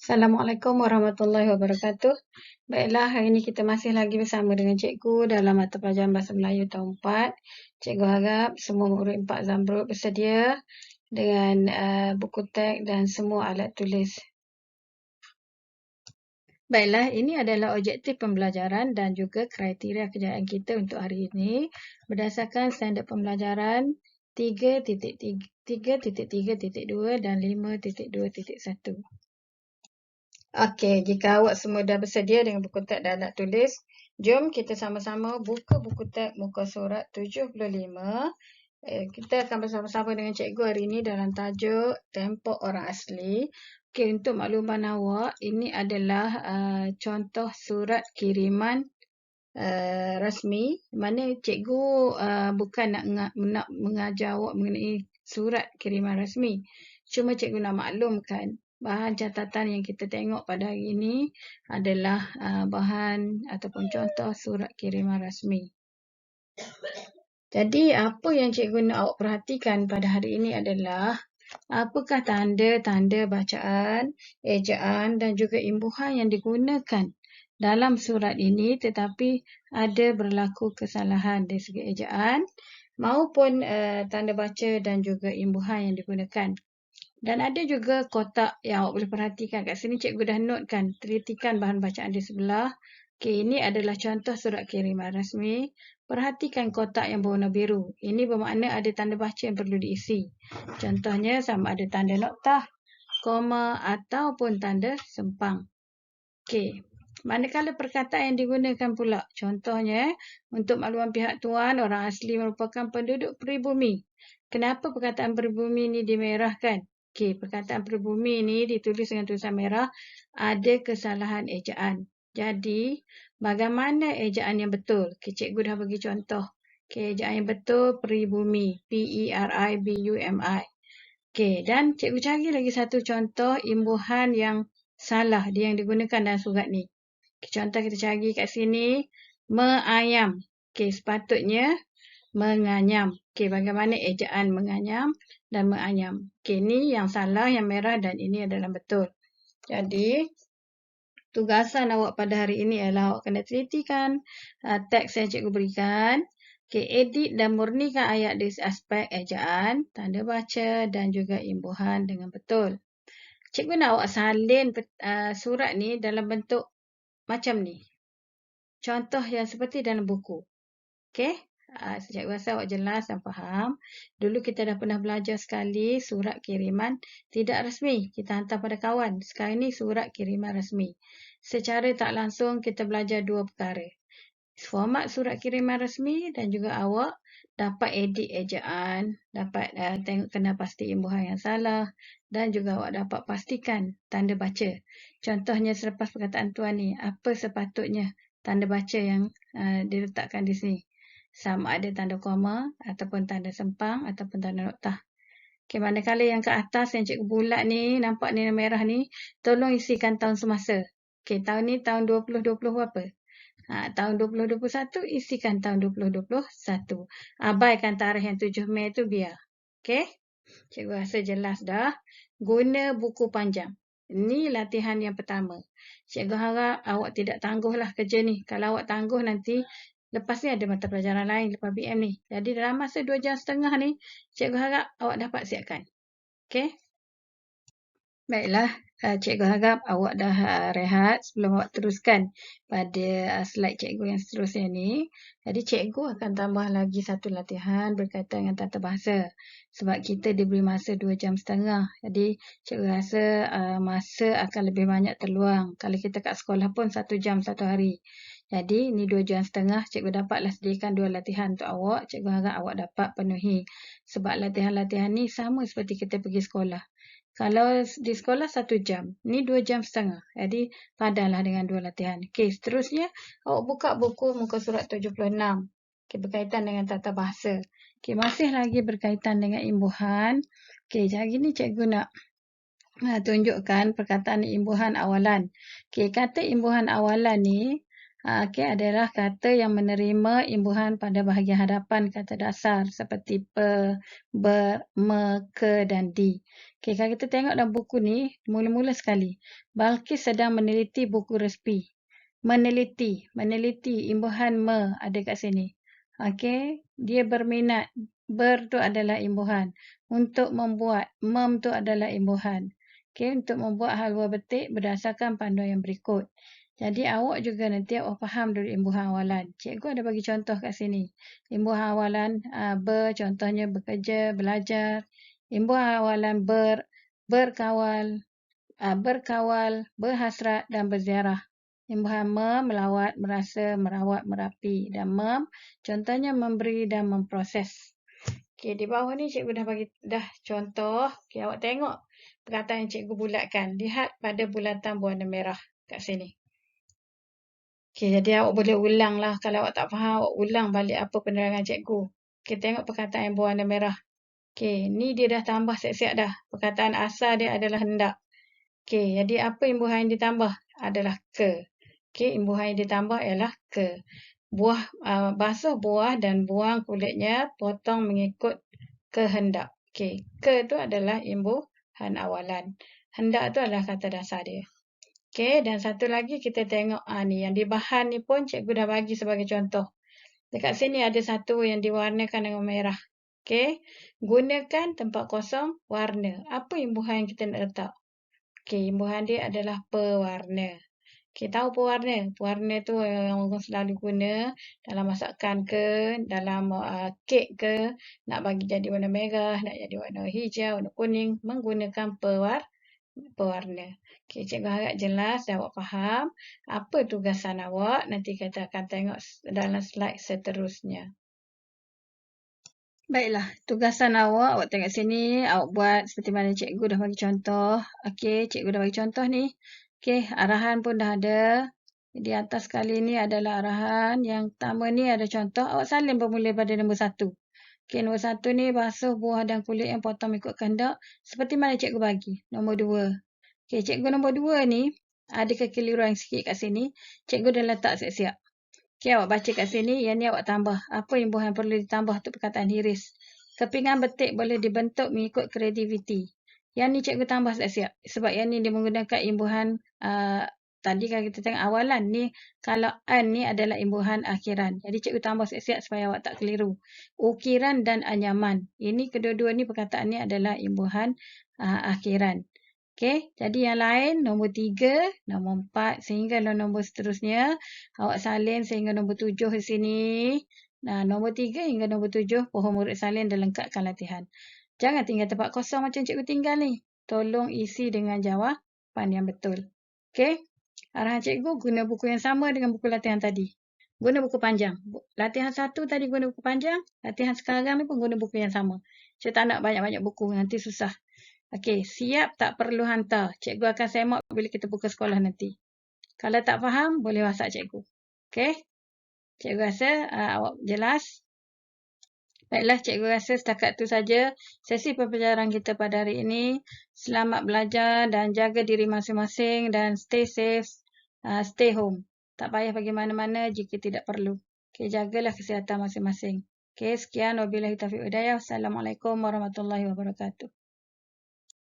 Assalamualaikum warahmatullahi wabarakatuh. Baiklah, hari ini kita masih lagi bersama dengan cikgu dalam mata pelajaran Bahasa Melayu tahun 4. Cikgu harap semua murid 4 Zamrud bersedia dengan buku teks dan semua alat tulis. Baiklah, ini adalah objektif pembelajaran dan juga kriteria kejayaan kita untuk hari ini berdasarkan standard pembelajaran 3.3.2 dan 5.2.1. Okey, jika awak semua dah bersedia dengan buku teks dan alat tulis, jom kita sama-sama buka buku teks muka surat 75. Kita akan bersama-sama dengan cikgu hari ini dalam tajuk Tempoh Orang Asli. Okey, untuk makluman awak, ini adalah contoh surat kiriman rasmi. Mana cikgu bukan nak mengajar awak mengenai surat kiriman rasmi. Cuma cikgu nak maklumkan bahan catatan yang kita tengok pada hari ini adalah bahan ataupun contoh surat kiriman rasmi. Jadi apa yang cikgu nak awak perhatikan pada hari ini adalah apakah tanda-tanda bacaan, ejaan dan juga imbuhan yang digunakan dalam surat ini tetapi ada berlaku kesalahan dari segi ejaan maupun tanda baca dan juga imbuhan yang digunakan. Dan ada juga kotak yang awak boleh perhatikan kat sini, cikgu dah notekan, telitikan bahan bacaan di sebelah. Okey, ini adalah contoh surat kiriman rasmi. Perhatikan kotak yang berwarna biru. Ini bermakna ada tanda baca yang perlu diisi. Contohnya sama ada tanda noktah, koma ataupun tanda sempang. Okey, manakala perkataan yang digunakan pula. Contohnya, untuk makluman pihak tuan, orang asli merupakan penduduk peribumi. Kenapa perkataan peribumi ini dimerahkan? Okey, perkataan peribumi ini ditulis dengan tulisan merah, ada kesalahan ejaan. Jadi, bagaimana ejaan yang betul? Okey, cikgu dah bagi contoh. Okey, ejaan yang betul peribumi, P-E-R-I-B-U-M-I. Okey, dan cikgu cari lagi satu contoh imbuhan yang salah dia yang digunakan dalam surat ni. Okay, contoh kita cari kat sini, meayam. Okey, sepatutnya menganyam. Okey, bagaimana ejaan menganyam dan meayam? Okey, ni yang salah, yang merah dan ini adalah betul. Jadi, tugasan awak pada hari ini ialah awak kena telitikan teks yang cikgu berikan. Okey, edit dan murnikan ayat dari aspek ejaan, tanda baca dan juga imbuhan dengan betul. Cikgu nak awak salin surat ni dalam bentuk macam ni. Contoh yang seperti dalam buku. Okey? Cikgu rasa awak jelas dan faham. Dulu kita dah pernah belajar sekali surat kiriman tidak rasmi. Kita hantar pada kawan. Sekarang ni surat kiriman rasmi. Secara tak langsung kita belajar dua perkara. Format surat kiriman rasmi dan juga awak dapat edit ejaan, dapat tengok kena pasti imbuhan yang salah dan juga awak dapat pastikan tanda baca. Contohnya selepas perkataan tuan ni, apa sepatutnya tanda baca yang diletakkan di sini? Sama ada tanda koma ataupun tanda sempang ataupun tanda noktah. Okey, manakala yang ke atas yang cikgu bulat ni, nampak ni merah ni, tolong isikan tahun semasa. Okey, tahun ni tahun 2020 berapa? Tahun 2021 isikan tahun 2021. Abaikan tarikh yang 7 Mei tu biar. Okey? Cikgu rasa jelas dah. Guna buku panjang. Ini latihan yang pertama. Cikgu harap awak tidak tangguhlah kerja ni. Kalau awak tangguh nanti lepas ni ada mata pelajaran lain lepas BM ni. Jadi dalam masa 2 jam setengah ni, cikgu harap awak dapat siapkan. Okey? Baiklah, cikgu harap awak dah rehat sebelum awak teruskan pada slide cikgu yang seterusnya ni. Jadi cikgu akan tambah lagi satu latihan berkaitan dengan tata bahasa. Sebab kita diberi masa 2 jam setengah. Jadi cikgu rasa masa akan lebih banyak terluang. Kalau kita kat sekolah pun 1 jam satu hari. Jadi ni 2 jam setengah, cikgu dapatlah sediakan 2 latihan untuk awak. Cikgu harap awak dapat penuhi. Sebab latihan-latihan ni sama seperti kita pergi sekolah. Kalau di sekolah 1 jam, ni 2 jam setengah. Jadi padanlah dengan 2 latihan. Okey, seterusnya awak buka buku muka surat 76. Okey, berkaitan dengan tata bahasa. Okey, masih lagi berkaitan dengan imbuhan. Okey, hari ni cikgu nak tunjukkan perkataan imbuhan awalan. Okey, kata imbuhan awalan ni Okey, adalah kata yang menerima imbuhan pada bahagian hadapan kata dasar seperti pe, ber, me, ke dan di. Okey, kalau kita tengok dalam buku ni, mula-mula sekali, Balkis sedang meneliti buku resmi. Meneliti imbuhan me ada kat sini. Okey, dia berminat. Ber tu adalah imbuhan. Untuk membuat, mem tu adalah imbuhan. Okey, untuk membuat haluan betik berdasarkan panduan yang berikut. Jadi awak juga nanti awak faham dulu imbuhan awalan. Cikgu ada bagi contoh kat sini. Imbuhan awalan contohnya bekerja, belajar. Imbuhan awalan berkawal, berhasrat dan berziarah. Imbuhan melawat, merasa, merawat, merapi. Dan contohnya memberi dan memproses. Okey, di bawah ni cikgu dah contoh. Okey, awak tengok perkataan yang cikgu bulatkan. Lihat pada bulatan berwarna merah kat sini. Okey, jadi awak boleh ulang lah. Kalau awak tak faham, awak ulang balik apa penerangan cikgu. Okey, tengok perkataan yang berwarna merah. Okey, ni dia dah tambah siap-siap dah. Perkataan asal dia adalah hendak. Okey, jadi apa imbuhan yang ditambah? Adalah ke. Okey, imbuhan yang ditambah ialah ke. Basuh buah dan buang kulitnya, potong mengikut kehendak. Okey, ke tu adalah imbuhan awalan. Hendak tu adalah kata dasar dia. Okey, dan satu lagi kita tengok ni yang di bahan ni pun cikgu dah bagi sebagai contoh. Dekat sini ada satu yang diwarnakan dengan merah. Okey, gunakan tempat kosong warna. Apa imbuhan yang kita nak letak? Okey, imbuhan dia adalah pewarna. Okey, tahu pewarna? Pewarna tu yang orang selalu guna dalam masakan ke, dalam kek ke, nak bagi jadi warna merah, nak jadi warna hijau, warna kuning, menggunakan pewarna. Okey, cikgu harap jelas dan awak faham apa tugasan awak. Nanti kita akan tengok dalam slide seterusnya. Baiklah, tugasan awak tengok sini, awak buat seperti mana cikgu dah bagi contoh. Okey, cikgu dah bagi contoh ni. Okey, arahan pun dah ada. Di atas sekali ni adalah arahan. Yang pertama ni ada contoh, awak salin bermula pada nombor 1. Okey, nombor 1 ni basuh buah dan kulit yang potong ikut kehendak. Seperti mana cikgu bagi. Nombor 2. Okey, cikgu nombor 2 ni ada kekeliruan sikit kat sini. Cikgu dah letak siap-siap. Okey, awak baca kat sini, yang ni awak tambah. Apa imbuhan perlu ditambah untuk perkataan hiris? Kepingan betik boleh dibentuk mengikut kreativiti. Yang ni cikgu tambah siap-siap. Sebab yang ni dia menggunakan imbuhan, tadi kalau kita tengok awalan ni, kalau an ni adalah imbuhan akhiran. Jadi cikgu tambah siap-siap supaya awak tak keliru. Ukiran dan anyaman. Ini kedua-dua ni perkataan ni adalah imbuhan akhiran. Okey, jadi yang lain nombor 3, nombor 4 sehingga nombor seterusnya. Awak salin sehingga nombor 7 di sini. Nah, nombor 3 hingga nombor 7 pohon murid salin dan lengkapkan latihan. Jangan tinggal tempat kosong macam cikgu tinggal ni. Tolong isi dengan jawapan yang betul. Okey, arahan cikgu guna buku yang sama dengan buku latihan tadi. Guna buku panjang. Latihan 1 tadi guna buku panjang. Latihan sekarang ni pun guna buku yang sama. Saya tak nak banyak-banyak buku, nanti susah. Okey, siap tak perlu hantar. Cikgu akan semak bila kita buka sekolah nanti. Kalau tak faham, boleh WhatsApp cikgu. Okey? Cikgu rasa awak jelas. Baiklah, cikgu rasa setakat itu saja sesi pembelajaran kita pada hari ini. Selamat belajar dan jaga diri masing-masing dan stay safe, stay home. Tak payah pergi mana-mana jika tidak perlu. Okey, jagalah kesihatan masing-masing. Okey, sekian. Wabillahi taufiq hidayah. Assalamualaikum warahmatullahi wabarakatuh.